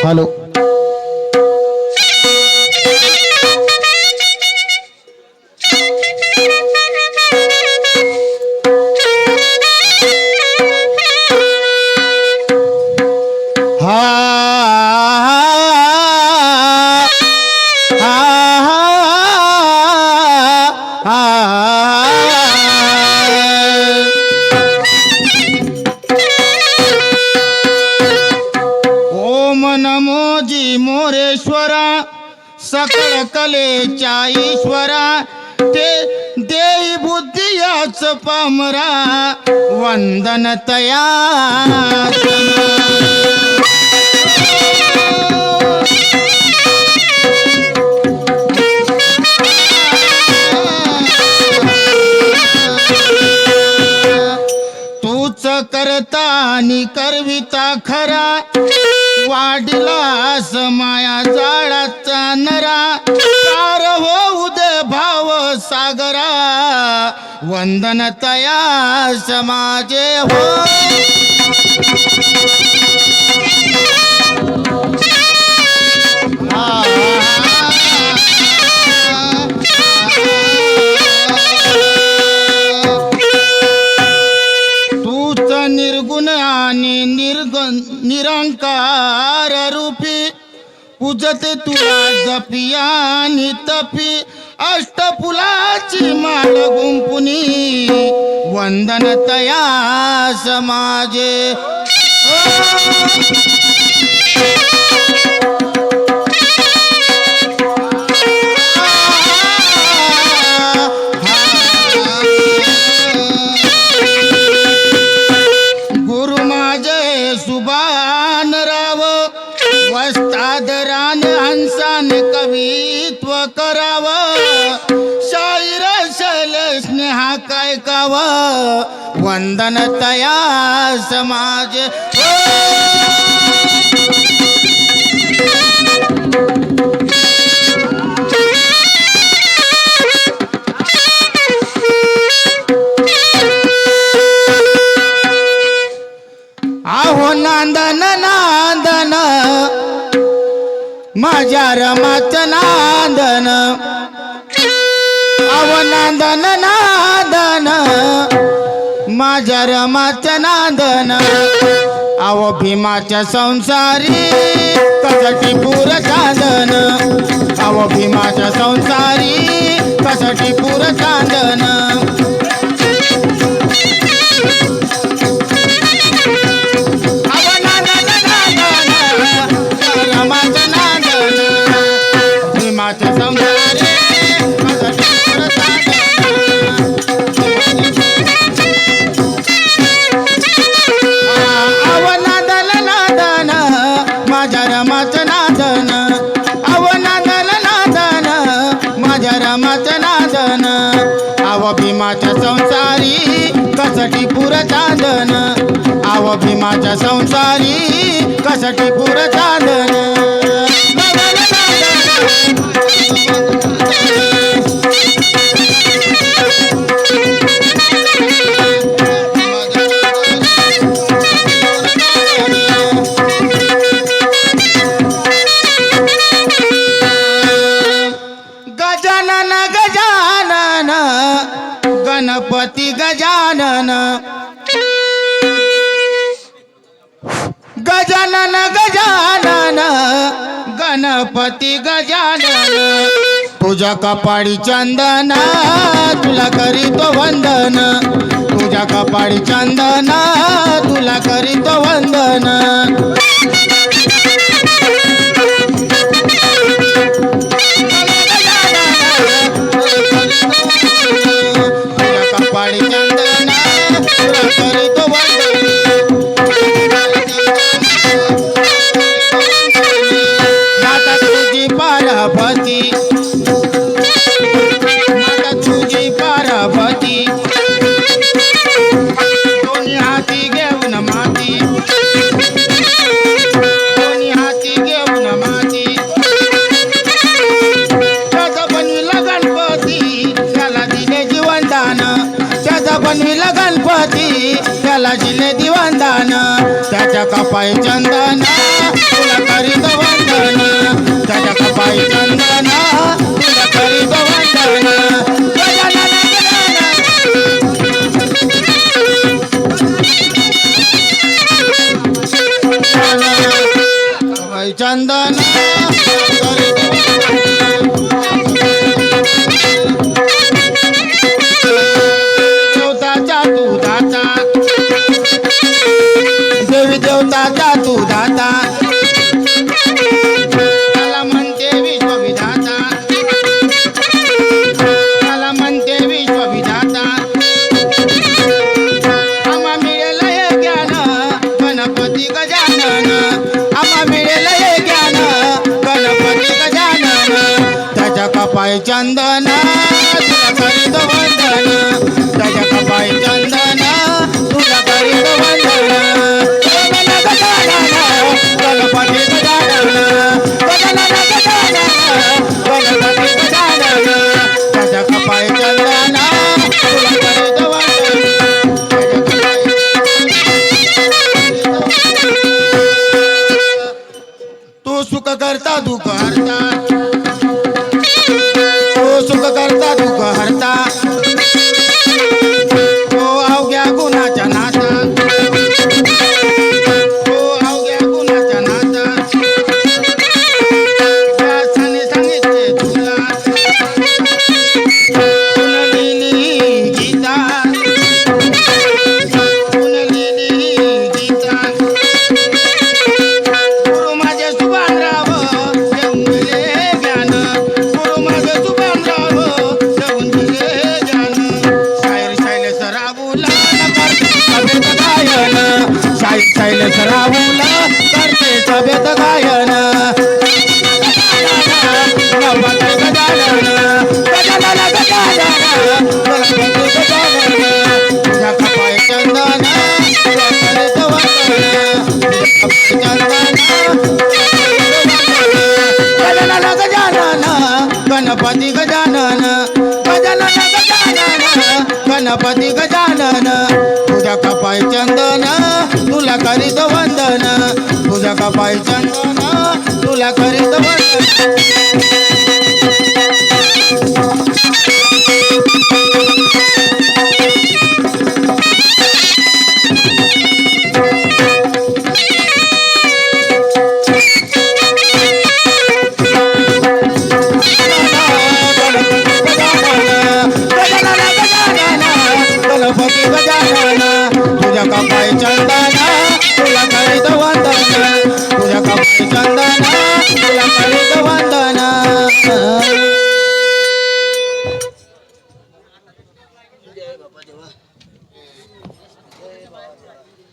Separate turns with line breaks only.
चालू.
मोरेश्वरा सकळ कलेच्या ईश्वरा ते देई बुद्धियाच पामरा वंदन तया तूच करता आणि करविता खरा वाढलास माया जाळाचा नरा तार होऊ दे भाव सागरा वंदन तया समाजे हो. तूच निर्गुण आणि निरंकार रूपी पूजते तुला जपियानी तपी अष्टफुलाची माळ गुंपुनी वंदन तया समाजे गुरु माझे सुभान राव वस्तादरान हंसान कवित्व कराव शाहीर शैल स्नेहा काय काव वंदन तया समाज आहो नांदन नांदन माझ्या रमाचं नांदन आहो नांदन नांदन माझ्या रमाचं नांदन आहो भीमाच्या संसारी कसटी पूर चांदन आहो भीमाच्या संसारी कसटी पूर चांदन भीमाच्या संसारी कसटी पुर चांदन आव भीमाच्या संसारी कसटी पुर चांदन गजानन गजानन गणपती गजानन गजानन गजानन गणपती गजानन तुझ्या कपाळी चंदन तुला करीतो वंदन तुझ्या कपाळी चंदन तुला करीतो वंदन कपाळी चंदन तुला करीतो वंदन माता तुझी पार्वती माता तुझी पार्वती दोन्ही हाती घेऊन माती दोन्ही हाती घेऊन माती त्याचा बनविला गणपती त्याला दिले जीवनदान त्याचा बनविला गणपती त्याला दिले दिवनदान त्याच्या त्याच्या कपाळी चंदन तुला करीत वंदन त्याच्या कपाळी चंदन तुला करीत वंदन गजानन कपाळी चंदन करीत देवताचा तू दाता देवी देवताचा तू दाता त्याला म्हणते विश्वविधाता त्याला म्हणते विश्वविधाता आम्हा मिळेल हे ज्ञान गणपती गजानन आम्हा मिळेल हे ज्ञान गणपती गजानन त्याच्या कपाळी चंदन तुला करीत वंदन त्याच्या कपाळी चंदन तुला करीत वंदन गणपती गजानन गजानन गणपती गजानन त्याच्या कपाळी चंदन तुला करीत वंदन तू सुख करता दुःख हरता तू सुख करता दुःख हरता तो अवघ्या गुणाच्या नाता तो अवघ्या गुणाच्या नाता व्यासाने सांगितले तुला तुन लिहिली गीता तुन लिहिली गीता गुरु माझे सुभानराव देऊन दिले ज्ञान गुरु माझे सुभानराव देऊन दिले ज्ञान शाहीर शैलेश राहुला करते सभेत गायन शाहीर शैलेश राहुला करते सभेत गायन गणपती गजानन गजानन गजानन गणपती गजानन तुझ्या कपाळी चंदन तुला करीत वंदन तुझ्या कपाळी चंदन गजानन गणपती गजानन गजानन गजानन गणपती गजानन तुझ्या कपाळी चंदन तुला करीत वंदन तुझ्या कपाळी चंदन तुला करीत वंदन गणपती गजानन तुझ्या कपाळी चंदन तुला करीत वंदन तुझ्या कपाळी चंदन तुला करीत वंदन जय बाबा देवा जय बाबा